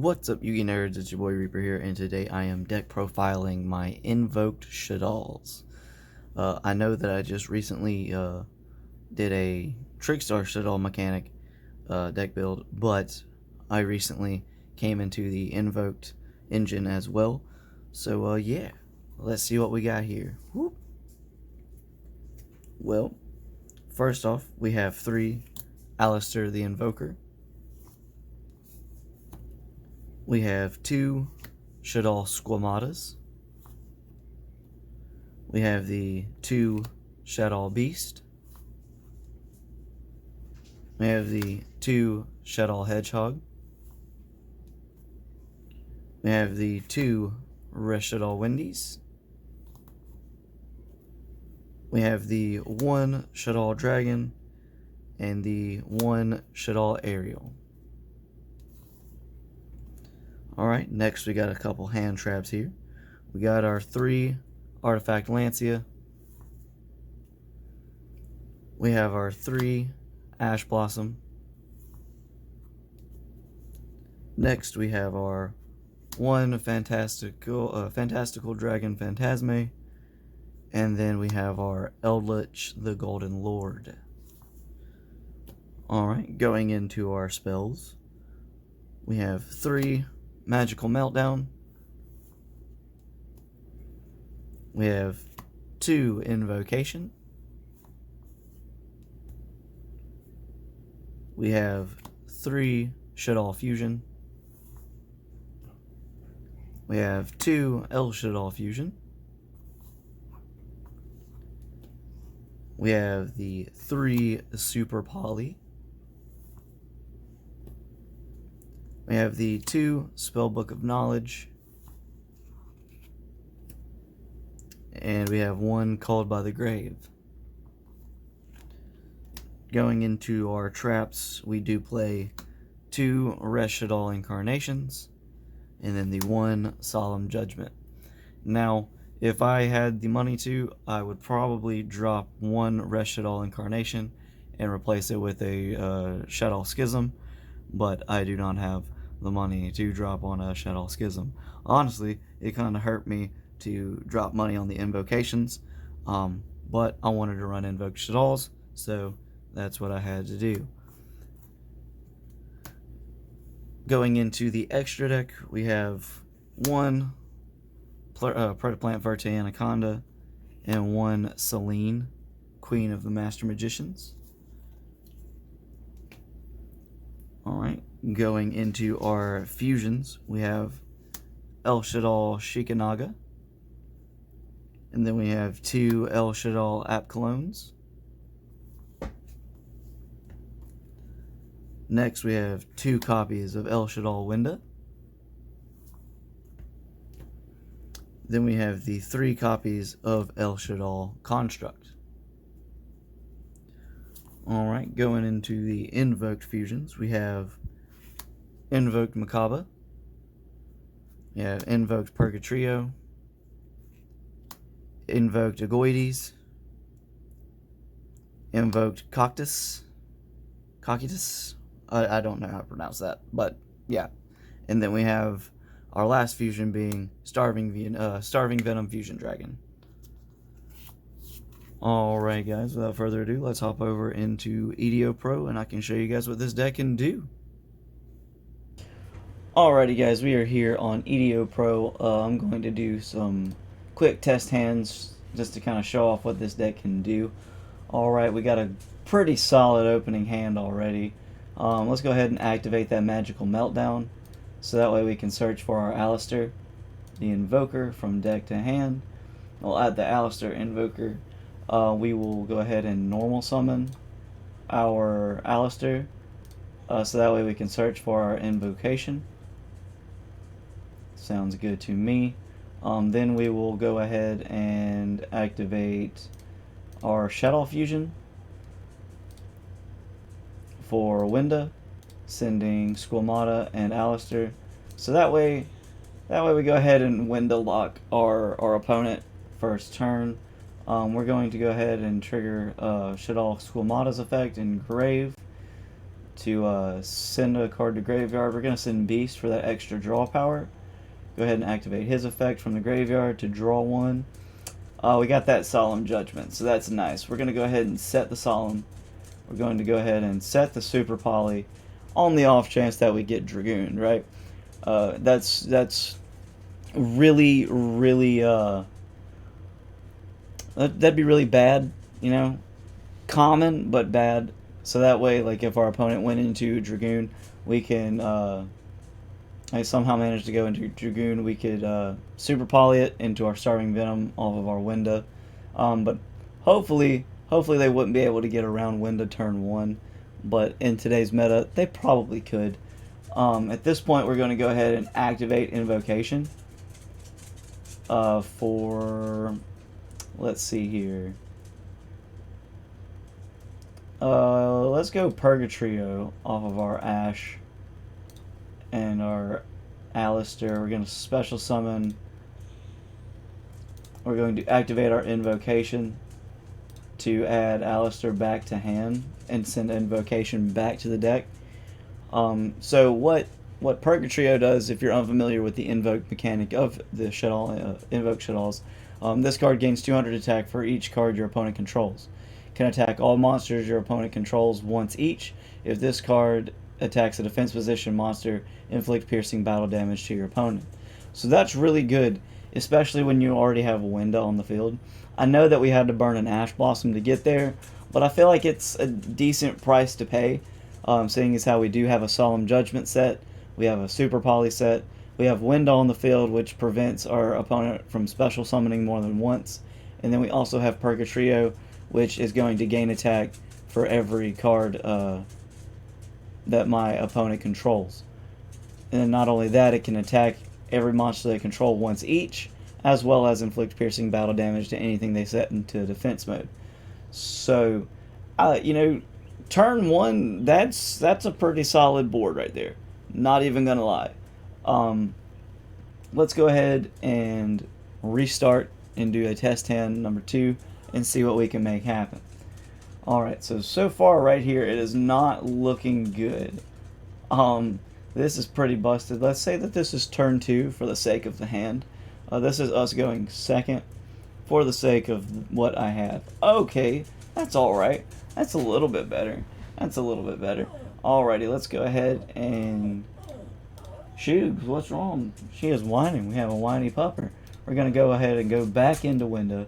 What's up, Yugi nerds? It's your boy Reaper here, and today I am deck profiling my Invoked Shaddolls. I know that I just recently did a Trickstar Shaddoll mechanic deck build, but I recently came into the Invoked engine as well. So yeah, let's see what we got here. Whoop. Well, first off, we have 3 Alistair the Invoker. We have 2 Shaddoll Squamatas. We have the 2 Shaddoll Beast. We have the 2 Shaddoll Hedgehog. We have the 2 Shaddoll Windies. We have the 1 Shaddoll Dragon and the 1 Shaddoll Ariel. Alright, next we got a couple hand traps here. We got our 3 Artifact Lancia. We have our 3 Ash Blossom. Next we have our 1 Fantastical Dragon Phantasme. And then we have our Eldritch the Golden Lord. Alright, going into our spells. We have 3 Magical Meltdown. We have 2 Invocation. We have 3 Shaddoll Fusion. We have 2 El Shaddoll Fusion. We have the 3 Super Poly. We have the 2 Spellbook of Knowledge. And we have 1 Called by the Grave. Going into our traps, we do play 2 Shaddoll Incarnations. And then the 1 Solemn Judgment. Now, if I had the money to, I would probably drop 1 Shaddoll Incarnation and replace it with a Shaddoll Schism. But I do not have the money to drop on a Shaddoll Schism. Honestly, it kind of hurt me to drop money on the invocations, but I wanted to run Invoked Shaddolls, so that's what I had to do. Going into the extra deck, we have 1 Protoplant Verte Anaconda and 1 Selene, Queen of the Master Magicians. Alright, going into our fusions, we have El Shaddoll Shikanaga. And then we have 2 El Shaddoll Apclones. Next we have 2 copies of El Shaddoll Winda. Then we have the 3 copies of El Shaddoll Construct. Alright, going into the Invoked Fusions, we have Invoked Macabre, we have Invoked Purgatrio, Invoked Agoides, Invoked Cocytus, I don't know how to pronounce that, but yeah. And then we have our last fusion being Starving Venom Fusion Dragon. Alright guys, without further ado, let's hop over into EDO Pro and I can show you guys what this deck can do. Alrighty guys, we are here on EDO Pro. I'm going to do some quick test hands just to kind of show off what this deck can do. Alright, we got a pretty solid opening hand already. Let's go ahead and activate that Magical Meltdown so that way we can search for our Alistair, the Invoker, from deck to hand. We'll add the Alistair Invoker. We will go ahead and normal summon our Alistair so that way we can search for our invocation. Sounds good to me. Then we will go ahead and activate our Shaddoll Fusion for Winda, sending Squamata and Alistair. So that way we go ahead and Winda lock our opponent first turn. We're going to go ahead and trigger Shaddoll Squamata's effect in Grave. to send a card to graveyard. We're going to send Beast for that extra draw power. Go ahead and activate his effect from the graveyard to draw one. We got that Solemn Judgment, so that's nice. We're going to go ahead and set the Solemn. We're going to go ahead and set the Super Poly on the off chance that we get Dragoon, right? That's really, really, that'd be really bad, you know? Common, but bad. So that way, like, if our opponent went into Dragoon, we can, I somehow managed to go into Dragoon, we could Super Poly it into our Starving Venom off of our Winda. But hopefully they wouldn't be able to get around Winda turn 1. But in today's meta, they probably could. At this point, we're going to go ahead and activate Invocation for, let's see here. Let's go Purgatrio off of our Ash and our Alistair. We're going to special summon. We're going to activate our Invocation to add Alistair back to hand and send Invocation back to the deck. So what Purgatrio does, if you're unfamiliar with the invoke mechanic of the Shaddoll, Invoked Shaddolls, this card gains 200 attack for each card your opponent controls. Can attack all monsters your opponent controls once each. If this card attacks a defense position monster, inflict piercing battle damage to your opponent. So that's really good, especially when you already have a Winda on the field. I know that we had to burn an Ash Blossom to get there, but I feel like it's a decent price to pay, seeing as how we do have a Solemn Judgment set, we have a Super Poly set, we have Winda on the field, which prevents our opponent from special summoning more than once, and then we also have Purgatrio, which is going to gain attack for every card that my opponent controls. And then not only that, it can attack every monster they control once each, as well as inflict piercing battle damage to anything they set into defense mode. So, you know, turn 1, that's a pretty solid board right there. Not even gonna lie. Let's go ahead and restart and do a test hand number 2 and see what we can make happen. Alright, so far right here it is not looking good. This is pretty busted. Let's say that this is turn 2 for the sake of the hand. This is us going second for the sake of what I have. Okay, that's alright. That's a little bit better. That's a little bit better. Alrighty, let's go ahead and... Shoot, what's wrong? She is whining. We have a whiny pupper. We're going to go ahead and go back into Winda.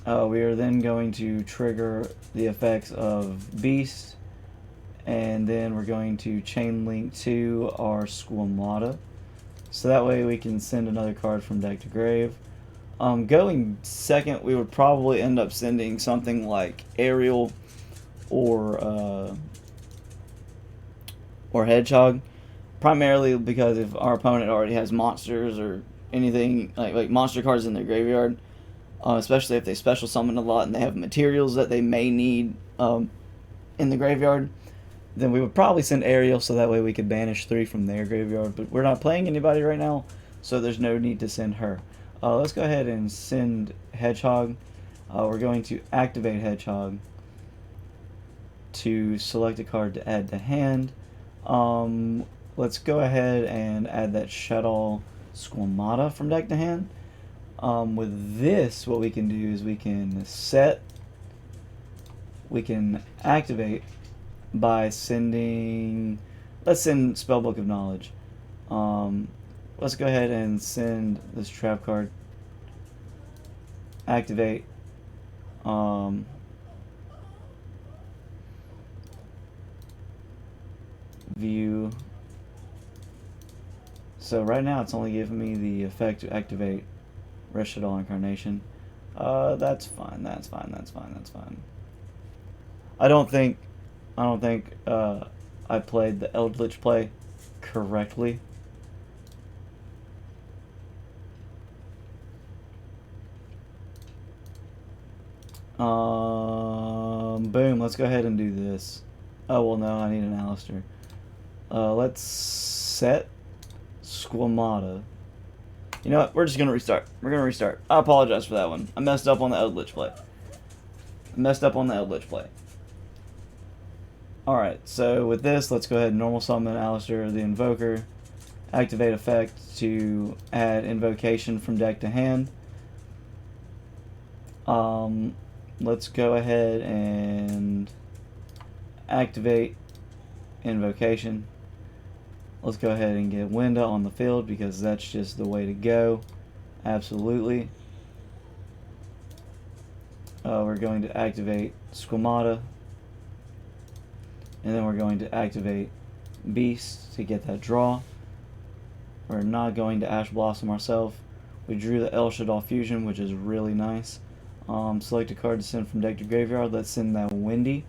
We are then going to trigger the effects of Beast, and then we're going to chain link to our Squamata, so that way we can send another card from deck to grave. Going second, we would probably end up sending something like Aerial or Hedgehog, primarily because if our opponent already has monsters or anything like monster cards in their graveyard, especially if they special summon a lot and they have materials that they may need in the graveyard, then we would probably send Aerial so that way we could banish 3 from their graveyard. But we're not playing anybody right now, so there's no need to send her. Let's go ahead and send Hedgehog. We're going to activate Hedgehog to select a card to add to hand. Let's go ahead and add that Shaddoll Squamata from deck to hand. With this, what we can do is we can activate by sending, let's send Spellbook of Knowledge. Let's go ahead and send this trap card. Activate. View. So right now it's only giving me the effect to activate Shaddoll Incarnation. That's fine. That's fine. That's fine. That's fine. I don't think I played the Eldritch play correctly. Boom. Let's go ahead and do this. Oh well, no, I need an Alistair. Let's set Squamata. You know what? We're just gonna restart. We're gonna restart. I apologize for that one. I messed up on the Eldritch play. Alright, so with this, let's go ahead and normal summon Alistair the Invoker. Activate effect to add invocation from deck to hand. Let's go ahead and activate invocation. Let's go ahead and get Winda on the field because that's just the way to go. Absolutely. We're going to activate Squamata. And then we're going to activate Beast to get that draw. We're not going to Ash Blossom ourselves. We drew the El Shaddoll Fusion, which is really nice. Select a card to send from deck to graveyard. Let's send that Windy.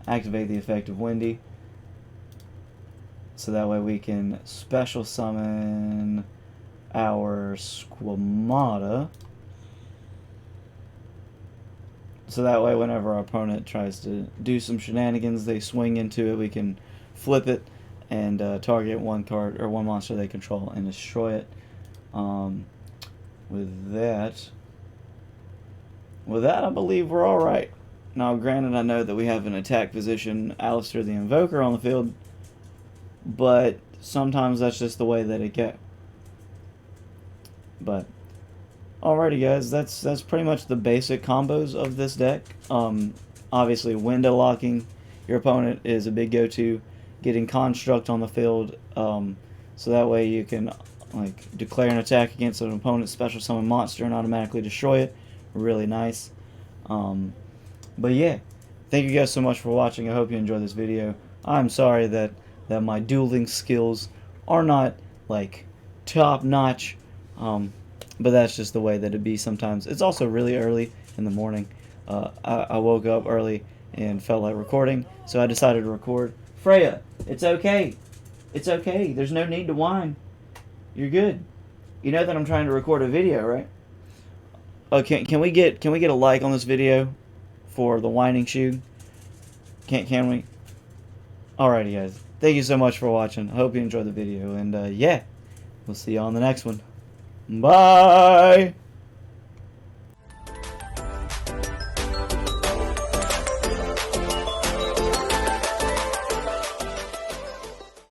Activate the effect of Windy. So that way we can special summon our Squamata. So that way whenever our opponent tries to do some shenanigans, they swing into it, we can flip it and target one card or one monster they control and destroy it. With that, I believe we're alright. Now, granted, I know that we have an attack position, Alistair the Invoker, on the field, but sometimes that's just the way that it goes. But alrighty, guys, that's pretty much the basic combos of this deck. Obviously, window locking your opponent is a big go-to. Getting Construct on the field, so that way you can like declare an attack against an opponent's special summon monster and automatically destroy it. Really nice. But yeah, thank you guys so much for watching. I hope you enjoyed this video. I'm sorry that my dueling skills are not like top notch, but that's just the way that it be sometimes. It's also really early in the morning. I woke up early and felt like recording, so I decided to record. Freya, it's okay. It's okay. There's no need to whine. You're good. You know that I'm trying to record a video, right? Okay, can we get a like on this video for the whining shoe? Can we? Alrighty, guys. Thank you so much for watching. I hope you enjoyed the video, and yeah, we'll see you on the next one. Bye.